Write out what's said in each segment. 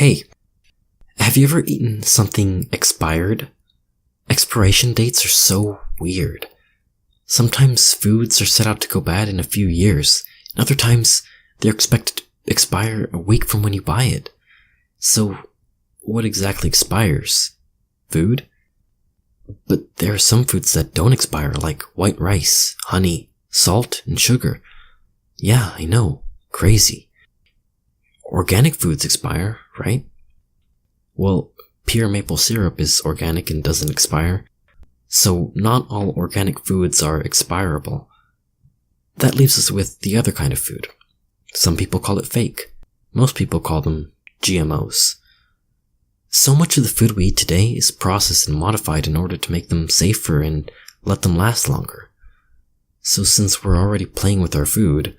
Hey, have you ever eaten something expired? Expiration dates are so weird. Sometimes foods are set out to go bad in a few years, and other times they're expected to expire a week from when you buy it. So, what exactly expires? Food? But there are some foods that don't expire, like white rice, honey, salt, and sugar. Yeah, I know. Crazy. Organic foods expire, right? Well, pure maple syrup is organic and doesn't expire, so not all organic foods are expirable. That leaves us with the other kind of food. Some people call it fake. Most people call them GMOs. So much of the food we eat today is processed and modified in order to make them safer and let them last longer. So since we're already playing with our food,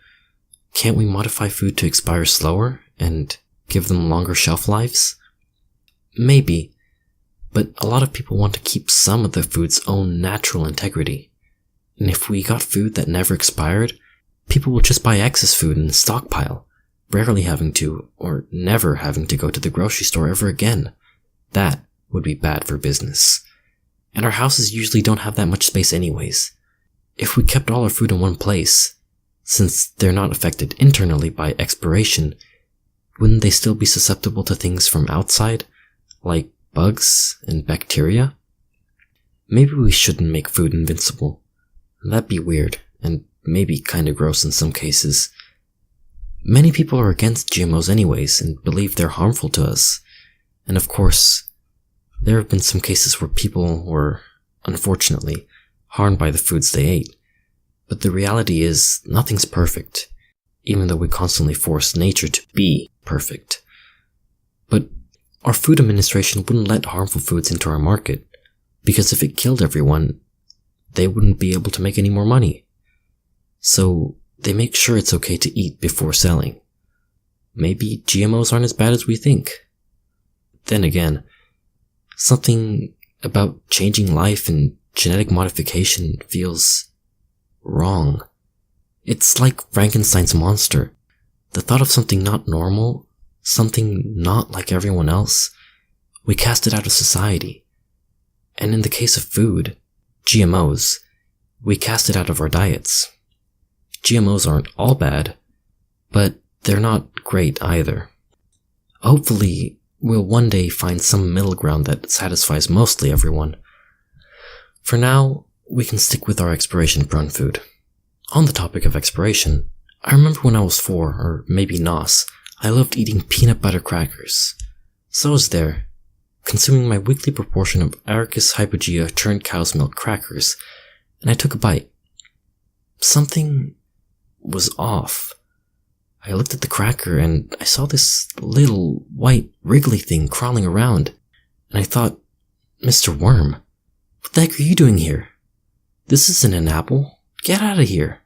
can't we modify food to expire slower and give them longer shelf lives? Maybe, but a lot of people want to keep some of the food's own natural integrity. And if we got food that never expired, people will just buy excess food and stockpile, rarely having to, or never having to go to the grocery store ever again. That would be bad for business. And our houses usually don't have that much space anyways. If we kept all our food in one place, since they're not affected internally by expiration, wouldn't they still be susceptible to things from outside, like bugs and bacteria? Maybe we shouldn't make food invincible. That'd be weird, and maybe kinda gross in some cases. Many people are against GMOs anyways, and believe they're harmful to us. And of course, there have been some cases where people were, unfortunately, harmed by the foods they ate. But the reality is, nothing's perfect, even though we constantly force nature to be perfect. But our Food Administration wouldn't let harmful foods into our market, because if it killed everyone, they wouldn't be able to make any more money. So they make sure it's okay to eat before selling. Maybe GMOs aren't as bad as we think. Then again, something about changing life and genetic modification feels wrong. It's like Frankenstein's monster. The thought of something not normal, something not like everyone else, we cast it out of society. And in the case of food, GMOs, we cast it out of our diets. GMOs aren't all bad, but they're not great either. Hopefully, we'll one day find some middle ground that satisfies mostly everyone. For now, we can stick with our expiration-prone food. On the topic of expiration, I remember when I was 4, or maybe NOS, I loved eating peanut butter crackers. So I was there, consuming my weekly proportion of Arachis hypogea churned cow's milk crackers, and I took a bite. Something was off. I looked at the cracker and I saw this little white wriggly thing crawling around, and I thought, Mr. Worm, what the heck are you doing here? This isn't an apple. Get out of here.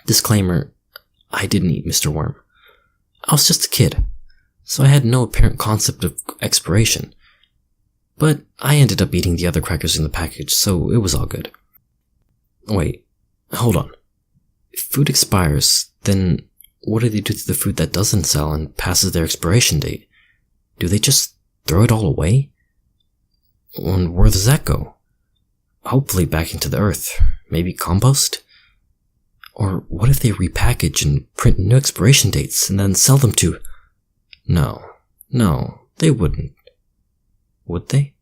Disclaimer, I didn't eat Mr. Worm. I was just a kid, so I had no apparent concept of expiration. But I ended up eating the other crackers in the package, so it was all good. Wait, hold on. If food expires, then what do they do to the food that doesn't sell and passes their expiration date? Do they just throw it all away? And where does that go? Hopefully back into the earth. Maybe compost? Or what if they repackage and print new expiration dates and then sell them to... No, they wouldn't. Would they?